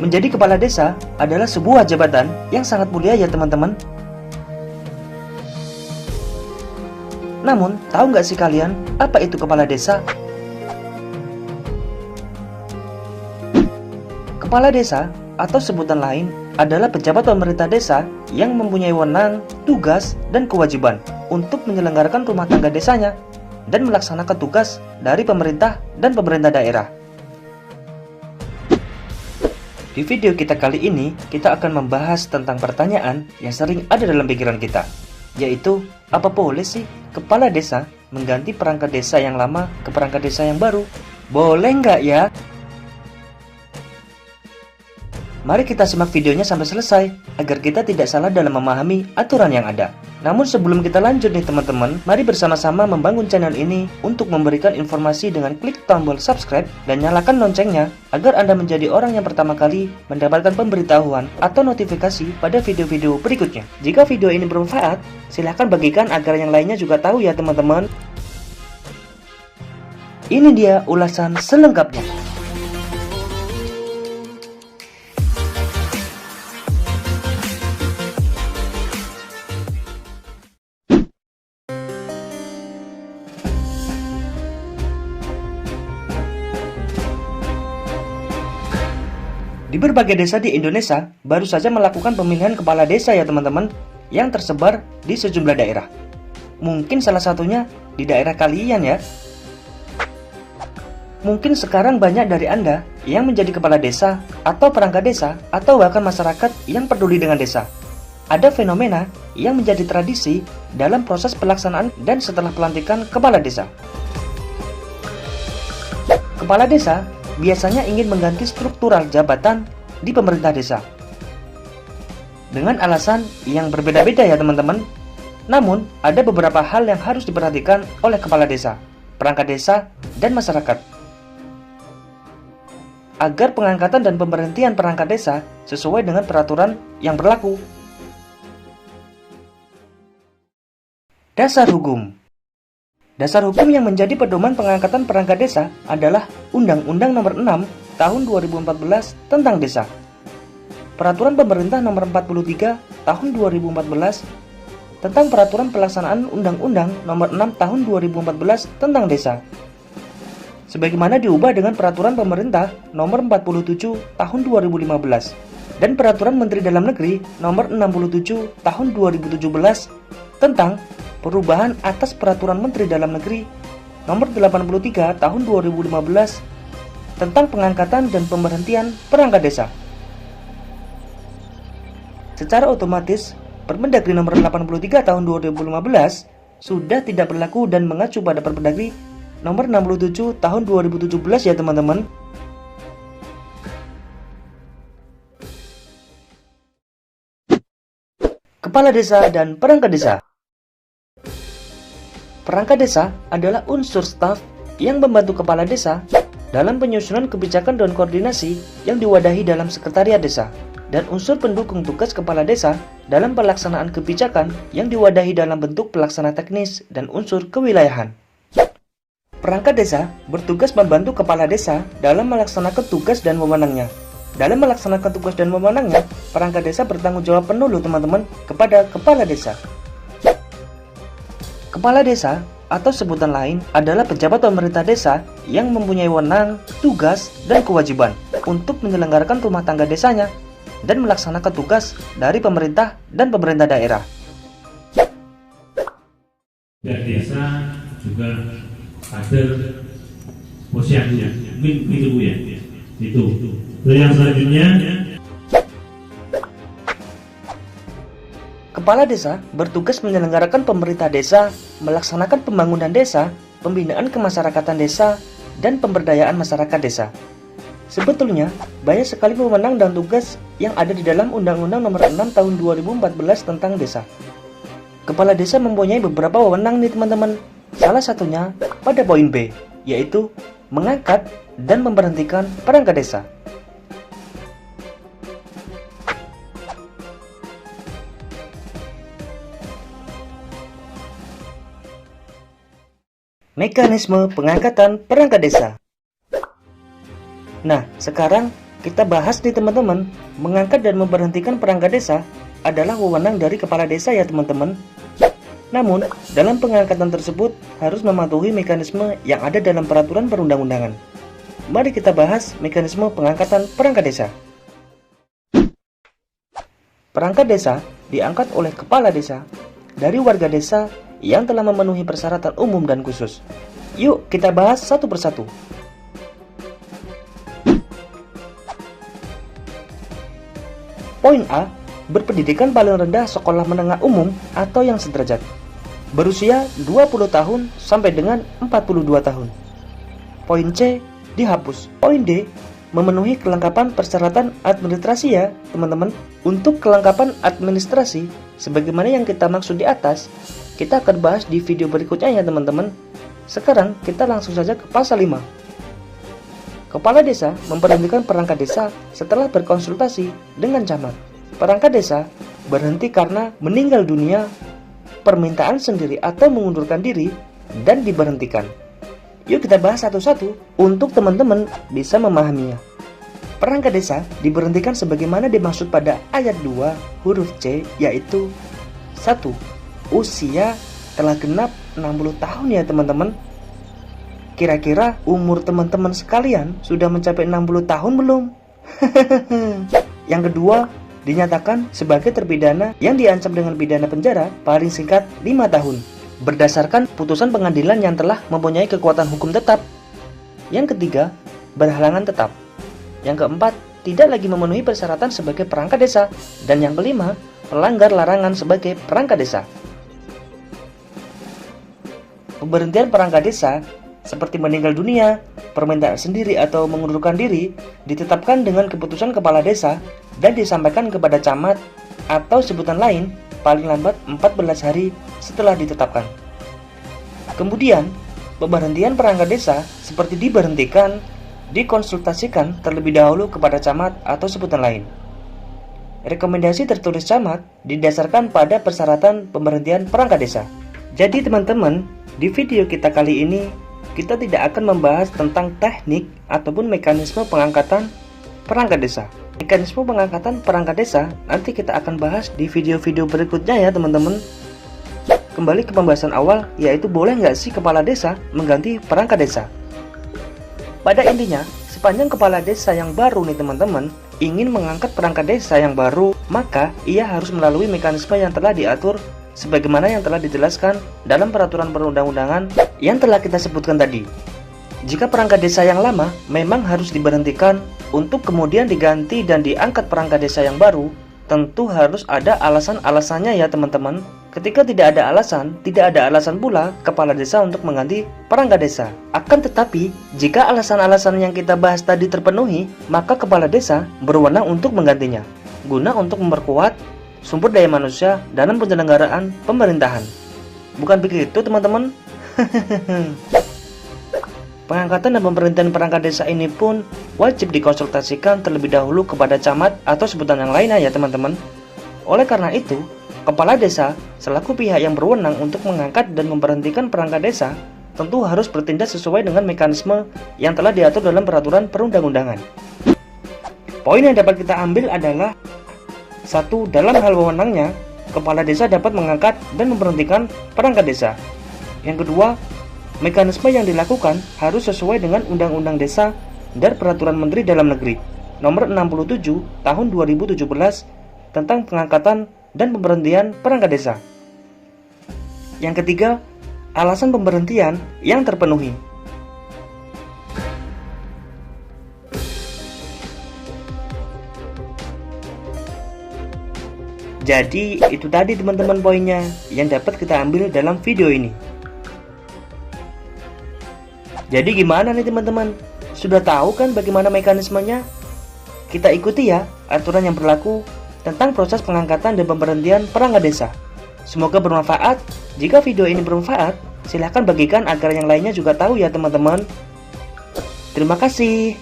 Menjadi kepala desa adalah sebuah jabatan yang sangat mulia ya teman-teman. Namun, tahu nggak sih kalian apa itu kepala desa? Kepala desa atau sebutan lain adalah pejabat pemerintah desa yang mempunyai wewenang, tugas, dan kewajiban untuk menyelenggarakan rumah tangga desanya dan melaksanakan tugas dari pemerintah dan pemerintah daerah. Di video kita kali ini, kita akan membahas tentang pertanyaan yang sering ada dalam pikiran kita, yaitu, apa boleh sih kepala desa mengganti perangkat desa yang lama ke perangkat desa yang baru? Boleh nggak ya? Mari kita simak videonya sampai selesai, agar kita tidak salah dalam memahami aturan yang ada. Namun sebelum kita lanjut nih teman-teman, mari bersama-sama membangun channel ini untuk memberikan informasi dengan klik tombol subscribe dan nyalakan loncengnya, agar Anda menjadi orang yang pertama kali mendapatkan pemberitahuan atau notifikasi pada video-video berikutnya. Jika video ini bermanfaat, silahkan bagikan agar yang lainnya juga tahu ya teman-teman. Ini dia ulasan selengkapnya. Di berbagai desa di Indonesia, baru saja melakukan pemilihan kepala desa ya teman-teman, yang tersebar di sejumlah daerah. Mungkin salah satunya di daerah kalian ya. Mungkin sekarang banyak dari Anda yang menjadi kepala desa, atau perangkat desa, atau bahkan masyarakat yang peduli dengan desa. Ada fenomena yang menjadi tradisi dalam proses pelaksanaan dan setelah pelantikan kepala desa. Kepala desa biasanya ingin mengganti struktural jabatan di pemerintah desa dengan alasan yang berbeda-beda ya teman-teman. Namun, ada beberapa hal yang harus diperhatikan oleh kepala desa, perangkat desa, dan masyarakat agar pengangkatan dan pemberhentian perangkat desa sesuai dengan peraturan yang berlaku. Dasar hukum. Dasar hukum yang menjadi pedoman pengangkatan perangkat desa adalah Undang-Undang Nomor 6 Tahun 2014 tentang Desa, Peraturan Pemerintah Nomor 43 Tahun 2014 tentang Peraturan Pelaksanaan Undang-Undang Nomor 6 Tahun 2014 tentang Desa, sebagaimana diubah dengan Peraturan Pemerintah Nomor 47 Tahun 2015 dan Peraturan Menteri Dalam Negeri Nomor 67 Tahun 2017 tentang perubahan atas Peraturan Menteri Dalam Negeri Nomor 83 Tahun 2015 tentang pengangkatan dan pemberhentian perangkat desa. Secara otomatis, Permendagri Nomor 83 Tahun 2015 sudah tidak berlaku dan mengacu pada Permendagri Nomor 67 Tahun 2017 ya teman-teman. Kepala desa dan perangkat desa. Perangkat desa adalah unsur staf yang membantu kepala desa dalam penyusunan kebijakan dan koordinasi yang diwadahi dalam sekretariat desa, dan unsur pendukung tugas kepala desa dalam pelaksanaan kebijakan yang diwadahi dalam bentuk pelaksana teknis dan unsur kewilayahan. Perangkat desa bertugas membantu kepala desa dalam melaksanakan tugas dan wewenangnya. Dalam melaksanakan tugas dan wewenangnya, perangkat desa bertanggung jawab penuh teman-teman kepada kepala desa. Kepala desa atau sebutan lain adalah pejabat pemerintah desa yang mempunyai wewenang, tugas, dan kewajiban untuk menyelenggarakan rumah tangga desanya dan melaksanakan tugas dari pemerintah dan pemerintah daerah. Dan desa juga kader posyandu, mungkin itu Bu ya. Itu. Terus yang selanjutnya, kepala desa bertugas menyelenggarakan pemerintah desa, melaksanakan pembangunan desa, pembinaan kemasyarakatan desa, dan pemberdayaan masyarakat desa. Sebetulnya, banyak sekali wewenang dan tugas yang ada di dalam Undang-Undang Nomor 6 Tahun 2014 tentang Desa. Kepala desa mempunyai beberapa wewenang nih teman-teman. Salah satunya pada poin B, yaitu mengangkat dan memberhentikan perangkat desa. Mekanisme pengangkatan perangkat desa. Nah, sekarang kita bahas nih teman-teman, mengangkat dan memberhentikan perangkat desa adalah wewenang dari kepala desa ya teman-teman. Namun, dalam pengangkatan tersebut harus mematuhi mekanisme yang ada dalam peraturan perundang-undangan. Mari kita bahas mekanisme pengangkatan perangkat desa. Perangkat desa diangkat oleh kepala desa dari warga desa yang telah memenuhi persyaratan umum dan khusus. Yuk kita bahas satu persatu. Poin A, berpendidikan paling rendah sekolah menengah umum atau yang sederajat, berusia 20 tahun sampai dengan 42 tahun. Poin C, dihapus. Poin D, memenuhi kelengkapan persyaratan administrasi ya teman-teman. Untuk kelengkapan administrasi, sebagaimana yang kita maksud di atas, kita akan bahas di video berikutnya ya teman-teman. Sekarang kita langsung saja ke pasal 5. Kepala desa memberhentikan perangkat desa setelah berkonsultasi dengan camat. Perangkat desa berhenti karena meninggal dunia, permintaan sendiri atau mengundurkan diri, dan diberhentikan. Yuk kita bahas satu-satu untuk teman-teman bisa memahaminya. Perangkat desa diberhentikan sebagaimana dimaksud pada ayat 2 huruf C, yaitu 1. Usia telah genap 60 tahun ya teman-teman. Kira-kira umur teman-teman sekalian sudah mencapai 60 tahun belum? Yang kedua, dinyatakan sebagai terpidana yang diancam dengan pidana penjara paling singkat 5 tahun berdasarkan putusan pengadilan yang telah mempunyai kekuatan hukum tetap. Yang ketiga, berhalangan tetap. Yang keempat, tidak lagi memenuhi persyaratan sebagai perangkat desa. Dan yang kelima, melanggar larangan sebagai perangkat desa. Pemberhentian perangkat desa seperti meninggal dunia, permintaan sendiri atau mengundurkan diri ditetapkan dengan keputusan kepala desa dan disampaikan kepada camat atau sebutan lain paling lambat 14 hari setelah ditetapkan. Kemudian, pemberhentian perangkat desa seperti diberhentikan, dikonsultasikan terlebih dahulu kepada camat atau sebutan lain. Rekomendasi tertulis camat didasarkan pada persyaratan pemberhentian perangkat desa. Jadi teman-teman, di video kita kali ini kita tidak akan membahas tentang teknik ataupun mekanisme pengangkatan perangkat desa. Mekanisme pengangkatan perangkat desa nanti kita akan bahas di video-video berikutnya ya teman-teman. Kembali ke pembahasan awal, yaitu boleh nggak sih kepala desa mengganti perangkat desa? Pada intinya, sepanjang kepala desa yang baru nih teman-teman ingin mengangkat perangkat desa yang baru, maka ia harus melalui mekanisme yang telah diatur sebagaimana yang telah dijelaskan dalam peraturan perundang-undangan yang telah kita sebutkan tadi. Jika perangkat desa yang lama memang harus diberhentikan untuk kemudian diganti dan diangkat perangkat desa yang baru, tentu harus ada alasan-alasannya ya teman-teman. Ketika tidak ada alasan pula kepala desa untuk mengganti perangkat desa. Akan tetapi, jika alasan-alasan yang kita bahas tadi terpenuhi, maka kepala desa berwenang untuk menggantinya, guna untuk memperkuat sumber daya manusia dalam penyelenggaraan pemerintahan. Bukan begitu teman-teman? Pengangkatan dan pemberhentian perangkat desa ini pun wajib dikonsultasikan terlebih dahulu kepada camat atau sebutan yang lainnya ya teman-teman. Oleh karena itu, kepala desa selaku pihak yang berwenang untuk mengangkat dan memberhentikan perangkat desa tentu harus bertindak sesuai dengan mekanisme yang telah diatur dalam peraturan perundang-undangan. Poin yang dapat kita ambil adalah 1. Dalam hal wewenangnya, kepala desa dapat mengangkat dan memberhentikan perangkat desa. Yang kedua, mekanisme yang dilakukan harus sesuai dengan Undang-Undang Desa dan Peraturan Menteri Dalam Negeri Nomor 67 Tahun 2017 tentang pengangkatan dan pemberhentian perangkat desa. Yang ketiga, alasan pemberhentian yang terpenuhi. Jadi itu tadi teman-teman poinnya yang dapat kita ambil dalam video ini. Jadi gimana nih teman-teman? Sudah tahu kan bagaimana mekanismenya? Kita ikuti ya aturan yang berlaku tentang proses pengangkatan dan pemberhentian perangkat desa. Semoga bermanfaat. Jika video ini bermanfaat, silahkan bagikan agar yang lainnya juga tahu ya teman-teman. Terima kasih.